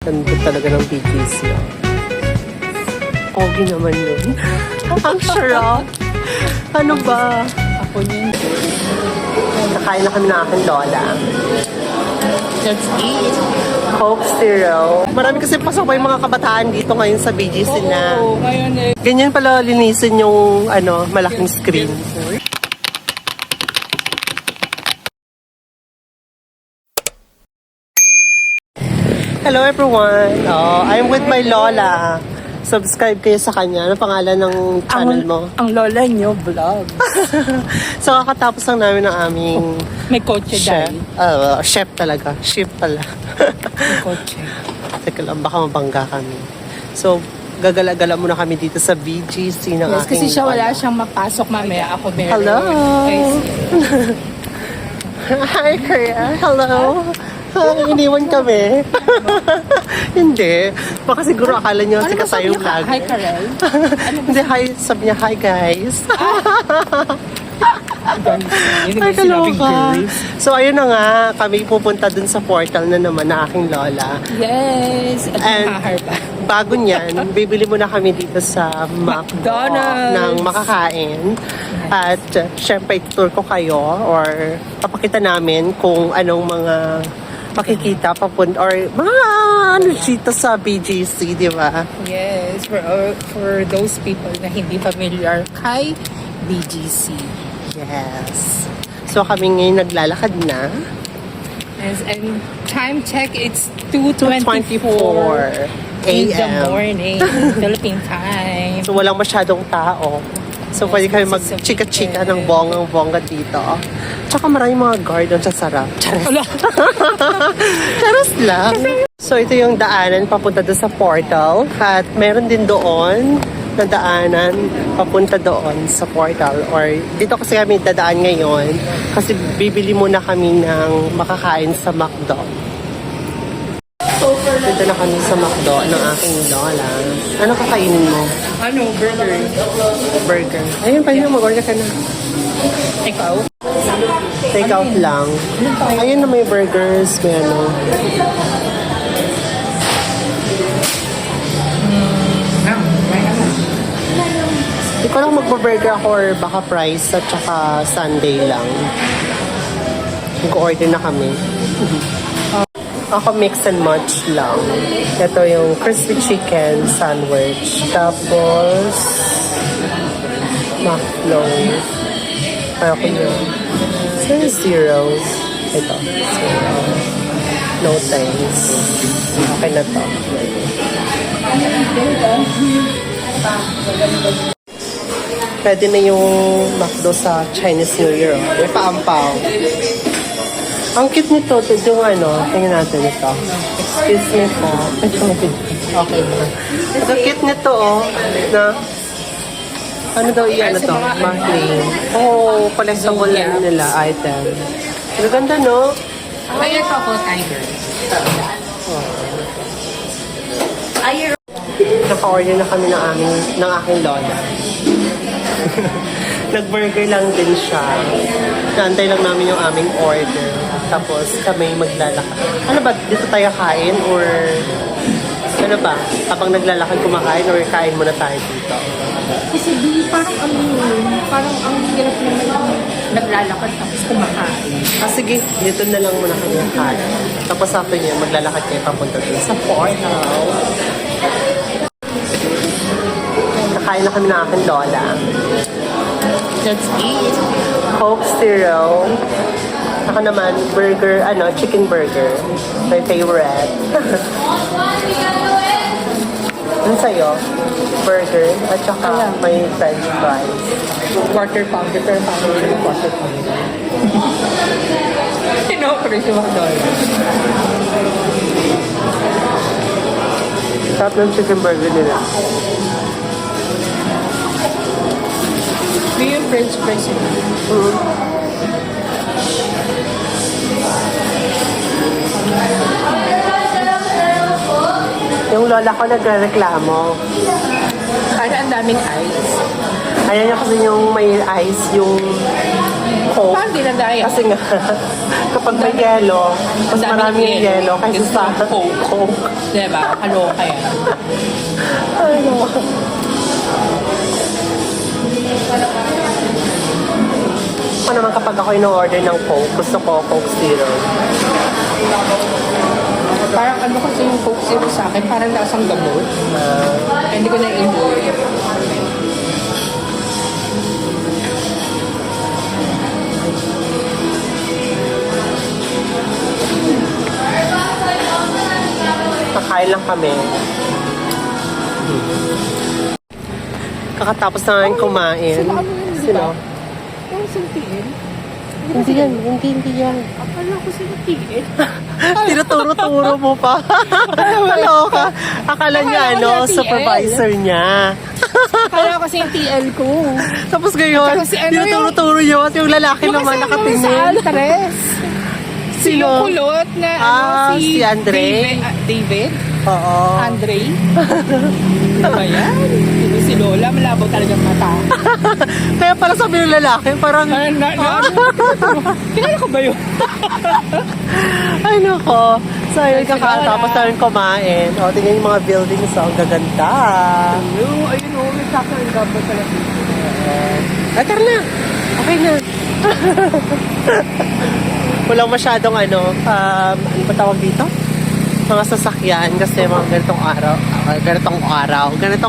Ganda talaga ng BGC. Pogi naman yun. Ang sarap. Ano ba? Ako yun. Nakain na kami ng aking lola. Let's eat. Coke Zero. Marami kasi pasok yung mga kabataan dito ngayon sa BGC na. Oo, ngayon eh. Ganyan pala linisin yung malaking screen. Hello everyone. I'm with my lola. Subscribe kayo sa kanya. Ano pangalan ng channel mo? Ang lola niyo, vlog. So kakatapos lang namin ng aming May kotse chef. dahil. Chef talaga. Chef pala. May kotse. Teka lang, baka mabangga kami. So, gagala-gala muna kami dito sa BGC ng Yes, aking kasi siya wala lola. siyang mapasok mamaya. Ako meron. Hello. Guys, Hi, Kuya. Hello. Iniwan kami. Hindi. Baka siguro akala niyo ano sika ba sabi tayo niyo? vlog. Hi, Karel. Hindi, hi. Sabi niya, hi guys. Yun Ay, yung sinabing kaloka. girls. So, ayun na nga. Kami pupunta dun sa portal na naman na aking lola. Yes. At And maharba. bago niyan, bibili muna kami dito sa McDonald's. ng makakain. At syempre, tour ko kayo or papakita namin kung anong mga makikita papunta or mga dito sa BGC, di ba? Yes. For those people na hindi familiar kay BGC. Yes. So kami ngayon naglalakad na. Yes, and time check, it's 2:24 in the a.m. morning, Philippine time. So walang masyadong tao. So pwede kayo mag-chika-chika ng bonggang-bongga dito. Tsaka maraming mga garden sa sarap. Ala. Charos lang. So ito yung daanan papunta doon sa portal. At meron din doon na daanan papunta doon sa portal. Or dito kasi kami dadaan ngayon kasi bibili muna kami ng makakain sa McDo. Dito na kami sa McDo ng aking lola. Ano kakainin mo? Ano, burger? Burger. Ayun, pwede na mag-order ka na. Ikaw? Take out lang. Ayun na may burgers, may ano. Hindi ko lang magpa-burger ako or baka fries at saka Sunday lang. Mag-order na kami. Ako mix and match lang. Ito yung crispy chicken sandwich. Tapos, McFlow. Ayoko yun. So, zeros. Ito, zero. No thanks. Okay na to. Pwede na yung McDo sa Chinese New Year. May paampaw. Ang cute nito, ito yung tingnan natin ito. Excuse me po. Okay na. Ito cute nito, na ano daw iyan na to? Marketing. Oh, collectible na nila item. Ang ganda, no? Kaya ito ako, tiger. Naka-order na kami ng aking lola. Nag-burger lang din siya. Naantay lang namin yung aming order. Tapos kami maglalakad. Ano ba? Dito tayo kain? Or ano ba? Habang naglalakad kumakain or kain muna tayo dito? Kasi parang ang hirap naman naglalakad tapos kumakain. Sige, dito na lang muna kami kain. Tapos after niya, maglalakad kayo papunta dun sa portal. Nakain na kami ng aking lola. Let's eat. Coke Zero. Ako naman, burger, chicken burger. My favorite. Ano sa'yo? Burger at saka may french fries. Quarter pounder, pero pounder siya ng quarter pounder. Tinokre si McDonald's. Sarap ng chicken burger nila. May yung french fries yun. Yung lola ko nagreklamo. Para ang daming ice. Ayan niya kasi yung may ice, yung Coke. Parang dinadaya. Kasi nga, kapag may yelo, mas marami yung yelo kaysa sa Coke. Diba? Kaloka yan. Ano? Ako naman kapag ako in-order ng Coke, gusto ko Coke Zero. Parang ano kasi yung Coke Zero sa akin, parang lasang gamot. Hindi ko na-enjoy. Kakain lang kami. Kakatapos na nga kumain. Sino? Yung sintiin? Hindi yan, hindi yan. Akala ko sintiin. Tinuturo-turo mo pa. Kaloka. Akala niya, Akala ko niya, supervisor niya. Akala ko sintiin ko. Tapos ngayon, Tsaka si ano tinuturo-turo niyo at yung lalaki naman Sa nakatingin. Altres. Si Sino? yung kulot na Si Andre? David? Oo. Andre? Ano ba yan? Ito si Lola, malabo talagang mata. Kaya pala sabi ng lalaki, parang... Kilala ko ba yun? Ay, nako. So, ayun, Ay, kakatapos sila. na rin kumain. O, tingnan yung mga buildings. Ang gaganda. Ayun o, may kakain dapat pala dito. Ay, tara na. Okay na. Walang masyadong ano ba tawag dito? Mga sasakyan kasi mga ganitong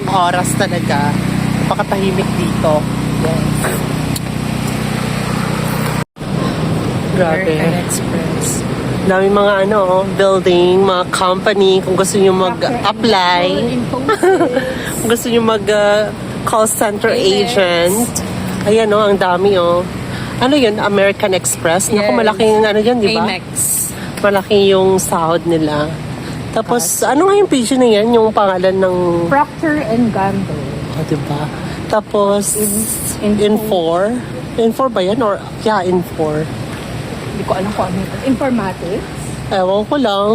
oras talaga. Napakatahimik dito. Grabe. American Express. Daming mga building, mga company, kung gusto nyo mag-apply, kung gusto nyo mag-call center agent. Ayan ang dami Ano yun? American Express? Naku, malaking yun, di ba? Amex. Malaki yung sahod nila. Tapos, ano nga yung page na yan? Yung pangalan ng... Procter and Gamble. di ba? Tapos, Infor. Infor ba yan? Or, yeah, Infor. Hindi ko alam kung ano ito. Informatics? Ewan ko lang.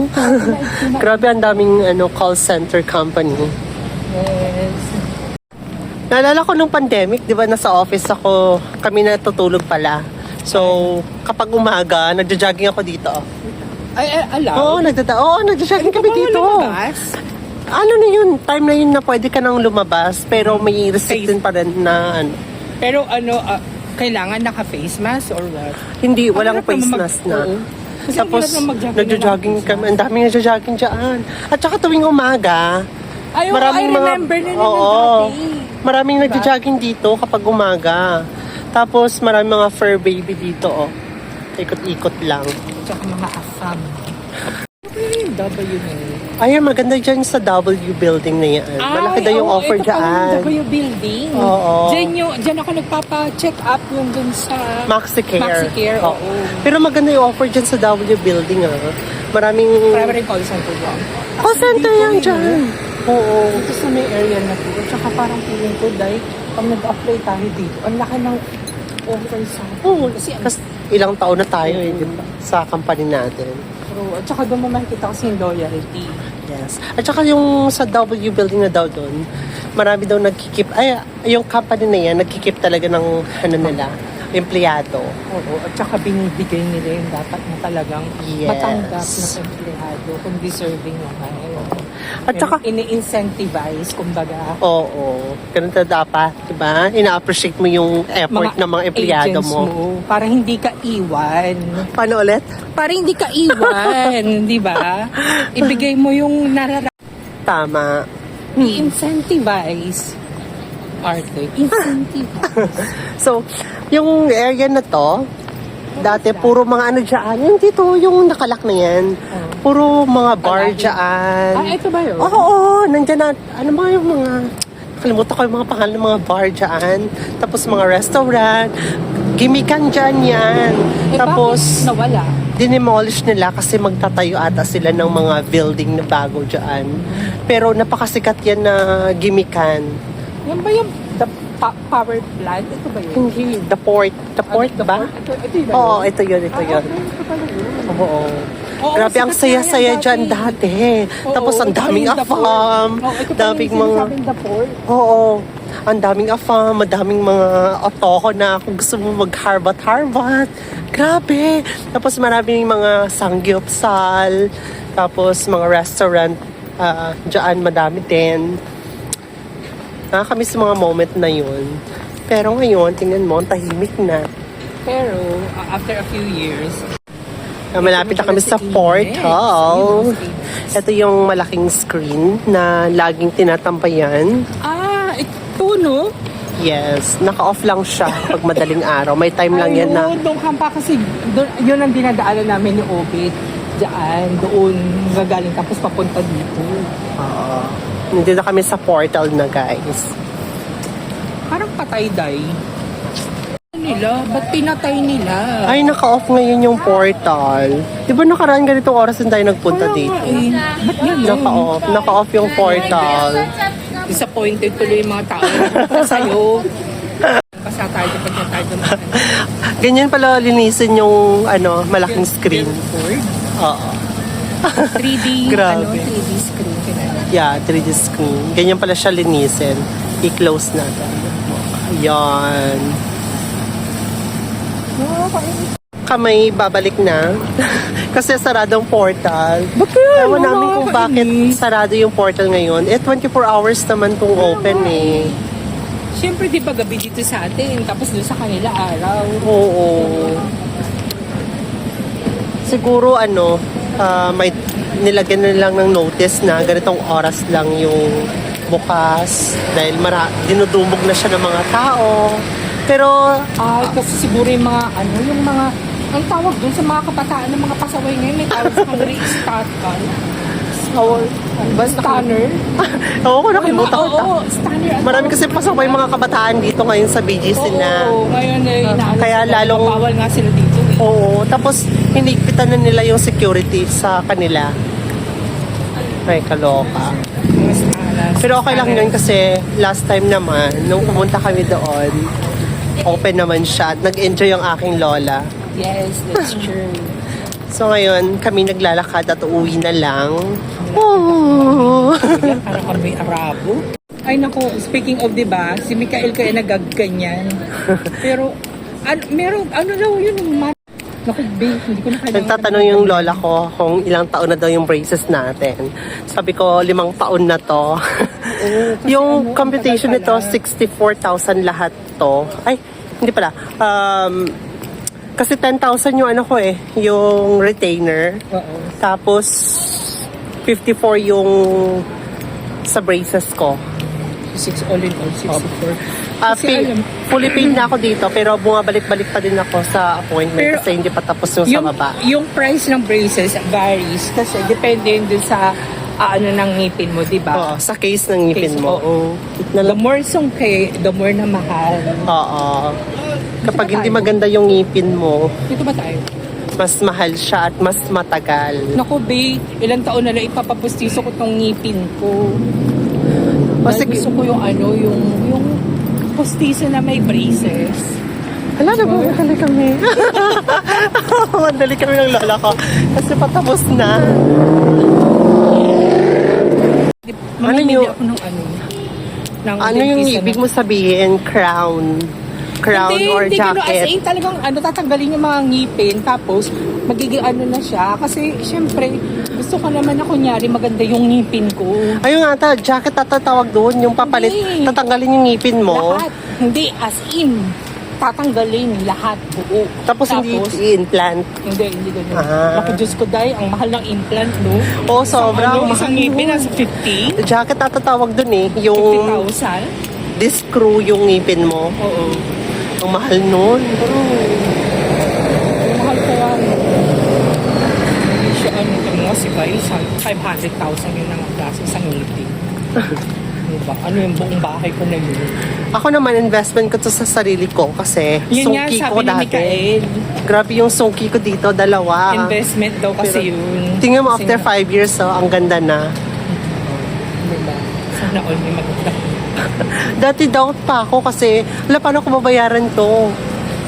Grabe, ang daming call center company. Yes. Naalala ko nung pandemic, di ba, nasa office ako, kami natutulog pala. So, kapag umaga, nagja-jogging ako dito. Alam? Oo, nagja-jogging kami dito. Ano na yun, time na yun na pwede ka nang lumabas, pero may restricted pa rin na Pero kailangan naka-face mask or what? Hindi, walang Ang hirap face naman mask na. Oo. Kasi Tapos, ang hirap na mag-jogging nagja-jogging na kami. Ang daming nagja-jogging dyan. At saka tuwing umaga, I remember na maraming nagja-jogging dito kapag umaga. Tapos, maraming mga fur baby dito, Ikot-ikot lang. Tsaka mga afam. Ano yung W na Ay, maganda dyan sa W building na yan. Malaki daw yung offer dyan. Ito yung building. Oo. Diyan ako nagpapa-check up yung dun sa MaxiCare. MaxiCare, oo. Pero maganda yung offer dyan sa W building, Maraming... Primary call center dyan. Call center yan dyan. Oo. Dito sa may area na to. Tsaka parang feeling ko dahil pag nag-apply tayo dito, ang laki ng offer sa Oo. Kasi Kasi ilang taon na tayo, di ba? Sa company natin. at saka doon mo makikita kasi yung loyalty. Yes. At saka yung sa W building na daw doon, marami daw nagkikip, yung company na yan, nagkikip talaga ng, nila, empleyado. Oo, at saka binibigay nila yung dapat na talagang Yes. matanggap na empleyado kung deserving naman. At saka, ini-incentivize, kumbaga. oo, ganun na dapat, di ba? Ina-appreciate mo yung effort ng mga empleyado agents mo. para hindi ka iwan. Paano ulit? Para hindi ka iwan, di ba? Ibigay mo yung Tama. i-incentivize. Arte. Incentivize. So, yung area na to, dati puro mga dyan, yung dito, yung nakalak na yan. Puro mga bar dyan. Ito ba yun? Oo, nandyan na, yung mga, kalimutan ko yung mga pangalan ng mga bar dyan. Tapos mga restaurant, gimikan dyan yan. Tapos, bakit nawala? dinemolish nila kasi magtatayo ata sila ng mga building na bago dyan. Pero napakasikat yan na gimikan. Yan ba yung power plant? Ito ba yun? Hindi, the port. The port ba? Ito yun ba yun? Oo, ito yun. Ito pala yun. Oo. Oo, Grabe, ang sikat nga yan saya-saya dyan dati. Oo, Tapos ang ito pa daming yung The Port. afam. Oo, ito pa Daming yung mga... sinasabing The Port. Oo. Ang daming afam, madaming mga otoko na kung gusto mo mag-harbat-harbat. Grabe. Tapos maraming mga sangyupsal. Tapos mga restaurant. Diyan madami din. Nakakamiss mga moment na yun. Pero ngayon, tingnan mo, ang tahimik na. Pero, after a few years, Malapit na kami sa portal. Ito yung malaking screen na laging tinatampayan. ito no? Yes, naka-off lang siya pag madaling araw. May time lang yan na. Doon pa kasi, yun ang dinadaanan namin ni Obit. Doon gagaling tapos papunta dito. Hindi na kami sa portal na, guys. Parang patay day. Ba't pinatay nila? Ay, naka-off ngayon yung portal. Di ba nakaraan ganitong oras din tayo nagpunta dito? Ba't yun? Naka-off. Naka-off yung portal. Disappointed tuloy yung mga tao na sa'yo. Basta tayo pag na tayo dumaan. Ganyan pala linisin yung malaking screen. Oo. 3D, Grabe. 3D screen. Yeah, 3D screen. Ganyan pala siya linisin. I-close natin. Yan. Kamay babalik na. Kasi saradong portal. Ewan namin kung bakit sarado yung portal ngayon. 24 hours naman tong open eh. Siyempre, di ba gabi dito sa atin, tapos doon sa kanila araw. Oo. Siguro may nilagyan na lang ng notice na ganitong oras lang yung bukas. Dahil dinudumog na siya ng mga tao. Pero Kasi siguro yung mga, ang tawag doon sa mga kabataan ng mga pasaway ngayon, may tawag sa kanila yung starkan. Stunner? oo, nakalimutan ko. Oo, stunner. Marami kasi pasaway mga kabataan dito ngayon sa BGC na. Oo, ngayon inaano Kaya sila, lalong- bawal nga sila dito. Oo, tapos hinigpitan na nila yung security sa kanila. Ay, kaloka. Mga stunner. Pero okay lang yun kasi last time naman, nung pumunta kami doon, open naman siya at nag-enjoy yung aking lola. Yes, that's true. So ngayon, kami naglalakad at uuwi na lang. Oh. Parang kami Arabo. Ay nako, speaking of, diba, si Mikael kaya nagagganyan. Pero, ano daw yun, naku, babe, hindi ko na kailangan. Nagtatanong yung lola ko kung ilang taon na daw yung braces natin. Sabi ko, 5 taon na to. Yung computation nito, 64,000 lahat to. Ay, hindi pala. Kasi 10,000 yung yung retainer. Oo. Tapos, 54 yung sa braces ko. All in all, 64. Kasi alam, Fully paid na ako dito, pero bumabalik-balik pa din ako sa appointment Pero, kasi hindi pa tapos yung sa baba. yung price ng braces varies kasi depende din sa ng ngipin mo, di ba? Oo, sa case ng ngipin Case, mo. oo. Na The more sungke, the more na mahal. Oo. Kapag ba hindi tayo? maganda yung ngipin mo, Dito ba tayo? mas mahal siya at mas matagal. Naku, babe, ilang taon na lang ipapapustiso ko tong ngipin ko. Dahil sige. gusto ko yung yung pustiso na may braces. Hala, nagmamadali kami. Madali kami ng lola ko. Kasi patapos na. Mamimili yung- ako ng ng Ano yung dentista ibig na- mo sabihin? Crown? Crown or hindi, as jacket? in, talagang tatanggalin yung mga ngipin, tapos magiging na siya. Kasi, syempre, gusto ko naman na kunyari maganda yung ngipin ko. Ayun nga, jacket tatatawag doon. Yung papalit, Hindi. tatanggalin yung ngipin mo. Lahat. Hindi, as in, tatanggalin lahat buo. Tapos hindi i-implant. Hindi ganun. Ah. Naku, Diyos ko, Day, ang mahal ng implant, no? Oo, sobrang Isang mahal ngipin, nun. nasa 50? Jacket tatatawag doon eh. Yung 50,000? discrew yung ngipin mo. Oo. Ang mahal nun. Ang mahal kaya, no? Hindi siya, mga si Bay, 500,000 yun ang klase sa ngipin. Diba? Ano yung buong bahay ko na yun? Ako naman, investment ko to sa sarili ko kasi Yun nga, sungki sabi ko ni dati. Mikael. Grabe yung sungki ko dito, 2. Investment daw kasi Pero, yun. Tingnan mo, Kasi after 5 years, ang ganda na. diba? Sana all may maganda. Dati doubt pa ako kasi, wala, paano ko mabayaran to?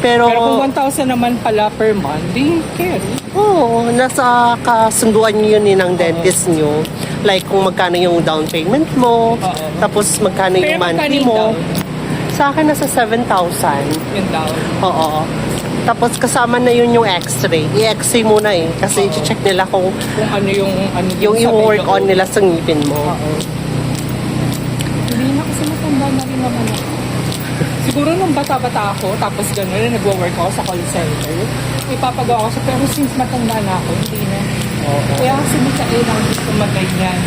Pero Pero kung 1,000 naman pala per month, di carry. Oo, nasa kasunduan nyo yun ng dentist nyo. Like kung magkano yung down payment mo, tapos magkano yung Pero magkano monthly yung mo. down? Sa akin nasa 7,000. Yung down. Oo. Tapos kasama na yun yung x-ray. I-x-ray muna eh. Kasi i-check nila kung Kung ano yung... Ano yung sa i-work medyo- on nila sa ngipin mo. Oo. Hindi na kasi matanda na rin naman ako. Siguro nung bata-bata ako, tapos gano'n, nagwo-work ako sa call center. Ipapagawa ko siya, pero since matanda na ako, hindi na. Kaya kasi Mikael ang gusto maganyan.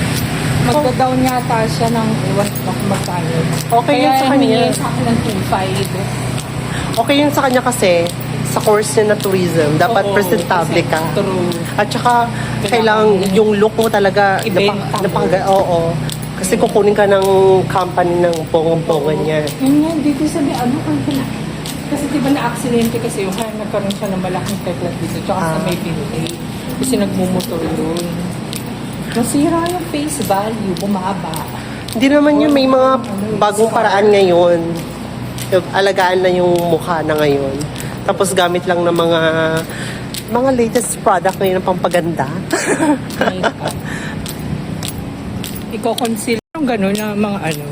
Magda-down yata siya ng iwan ko kung magkano. Okay Kaya yun sa humingi kanya. sa akin ng 2.5. Okay yun sa kanya kasi sa course niya na tourism, dapat Oo, presentable kasi ka. True. At saka, kailangan yung look mo talaga, Ibenta mo. oo. Kasi kukunin ka ng company ng pongong-pongan niya. Yun nga, dito sabi, ano kang pala? Kasi di ba na-aksidente kasi yung kaya nagkaroon siya ng malaking teklat dito, tsaka sa may pinay. Kasi nagmumotor yun. Nasira yung face value, bumaba. Hindi naman yun, may mga bagong paraan ngayon. Alagaan na yung mukha na ngayon. Tapos gamit lang ng mga latest product ngayon ng pampaganda. Makeup. Iko-conceal yung gano'n na mga ano,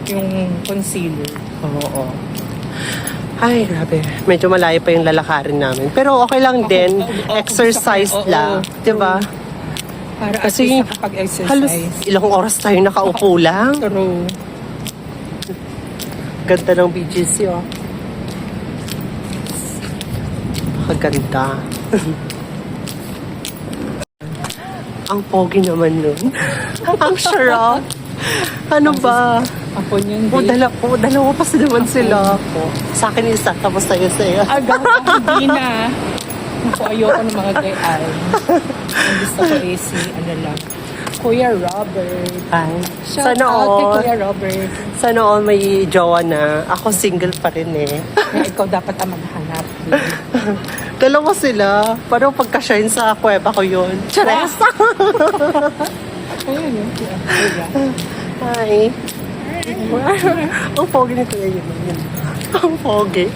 yung concealer. Oo. Ay, grabe. Medyo malayo pa yung lalakarin namin. Pero okay lang din. Exercise oo, lang. Diba? Para Kasi at least nakapag-exercise. halos ilang oras tayo nakaupo lang. True. Ganda ng BGC, oh. Kaganda. Ang pogi naman nun. Ang sarap. Ano ba? Ako yun, O, di. dalawa pa naman sila. Sa akin isa, tapos sa'yo. Agad, hindi na. Ako, ayoko ng mga gayaan. Ang gusto ko is si, ano lang, Kuya Robert. Ay, Shout sana out kay all. Kuya Robert. Sana all may jowa na. Ako single pa rin eh. Na ikaw dapat ang maghanap. Dalawa sila. Parang pagka-shine sa kuweba ko yun. Chares! Ayun yun. Kuya. Hi. Ang pogi nito yun. Ang pogi.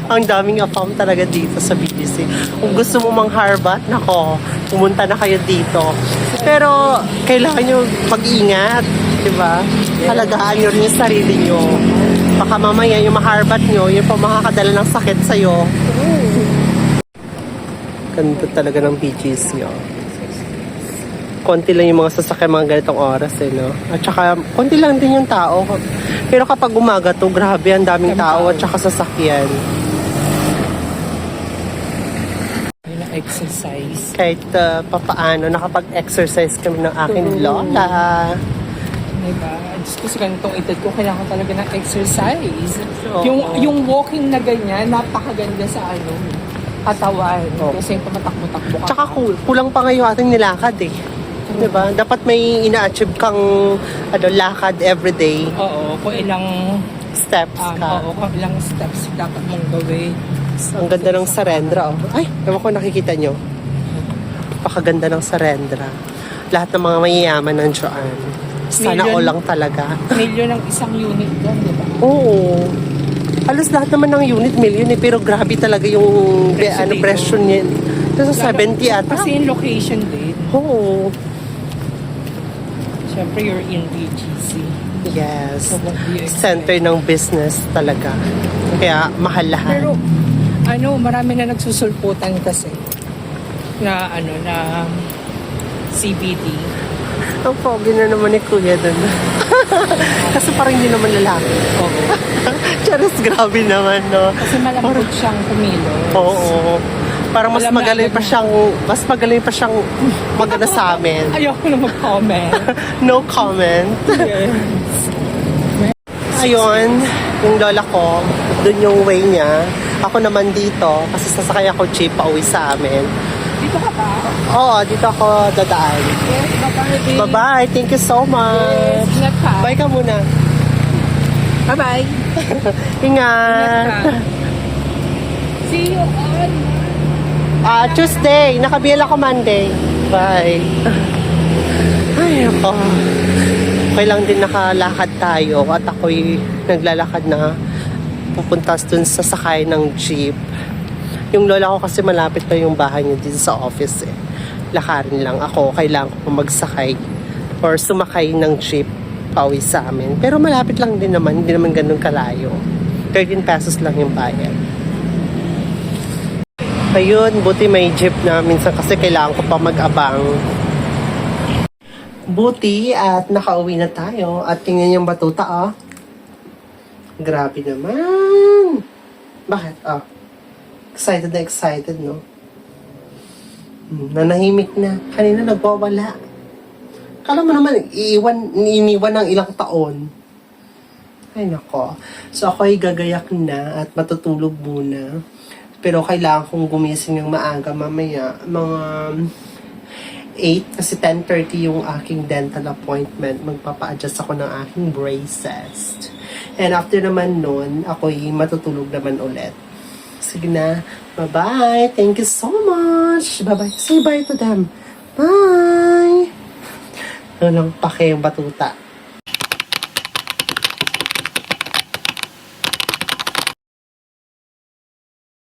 Ang daming afam talaga dito sa BGC. Kung gusto mo mang-harbat, nako, pumunta na kayo dito. Pero, kailangan nyo mag-ingat. Diba? Halagaan nyo rin yung sarili nyo. Baka mamaya yung maharbat nyo, yun pa makakadala ng sakit sa'yo. Ganda talaga ng BGC, oh. Konti lang yung mga sasakyan mga ganitong oras eh, no? At saka, konti lang din yung tao. Pero kapag umaga to, grabe, ang daming tao at saka sasakyan. Yun ang exercise. Kahit papaano, nakapag-exercise kami ng aking lola. Diba? Diyos ko sa ganitong edad ko, kailangan talaga ng exercise. Oo. Yung walking na ganyan, napakaganda sa ano, katawan. Oo. Kasi yung tumatakbo-takbo ka. Tsaka kulang pa ngayon ating nilakad eh. Diba? Dapat may ina-achieve kang lakad everyday. Oo, kung ilang Steps ka. oo, kung ilang steps dapat mong gawin. Ang ganda ng Sarendra. Oh. Ay, ewan ko nakikita nyo. Pakaganda ng Sarendra. Lahat ng mga mayayaman nandiyan. Sana Million. all lang talaga. Milyon ang isang unit yan, di ba? Oo. Halos lahat naman ng unit million eh. Pero grabe talaga yung Presyo dito. presyo niya. Ito sa 70 ata. Kasi yung location din. Oo. Siyempre, you're in BGC. Yes. So, what do you expect? Center ng business talaga. Kaya mahal lahat. Pero, marami na nagsusulputan kasi na, na CBD. Ang pogi na naman ni Kuya dun. Kasi parang hindi naman lalaki. Oo. Charis, grabe naman, no? Kasi malambot siyang kumilo. Oo. Parang mas Alam na magaling agad pa na. siyang maganda sa amin. Ayoko na mag-comment. No comment. Yes. Ayun, yung lola ko, dun yung way niya. Ako naman dito, kasi sasakay ako jeep pa uwi sa amin. Dito ka ba? Oo, dito ako dadaan. Yes, bye-bye. Bye-bye. Thank you so much. Ingat ka. Bye ka muna. Bye-bye. Ingat. Ingat ka. See you on Tuesday. Nakabil ako Monday. Bye. Ay, ako. Okay lang din nakalakad tayo at ako'y naglalakad na pupunta dun sa sakay ng jeep. Yung lola ko kasi malapit pa yung bahay niya dito sa office eh. Lakarin lang ako. Kailangan ko pa magsakay or sumakay ng jeep pauwi sa amin. Pero malapit lang din naman. Hindi naman ganun kalayo. 13 pesos lang yung bayad. Ayun, buti may jeep na minsan kasi kailangan ko pa mag-abang. Buti at nakauwi na tayo. At tingnan yung batuta, oh. Grabe naman. Bakit? Oh. Excited na excited, no? Nanahimik na. Kanina nagwawala. Kala mo naman, iniwan ng ilang taon. Ay, nako. So, ako ay gagayak na at matutulog muna. Pero kailangan kong gumising ng maaga mamaya. Mga 8 kasi 10:30 yung aking dental appointment. Magpapa-adjust ako ng aking braces. And after naman nun, ako'y matutulog naman ulit. Sige na. Bye-bye. Thank you so much. Bye-bye. Say bye to them. Bye. Walang pake yung batuta.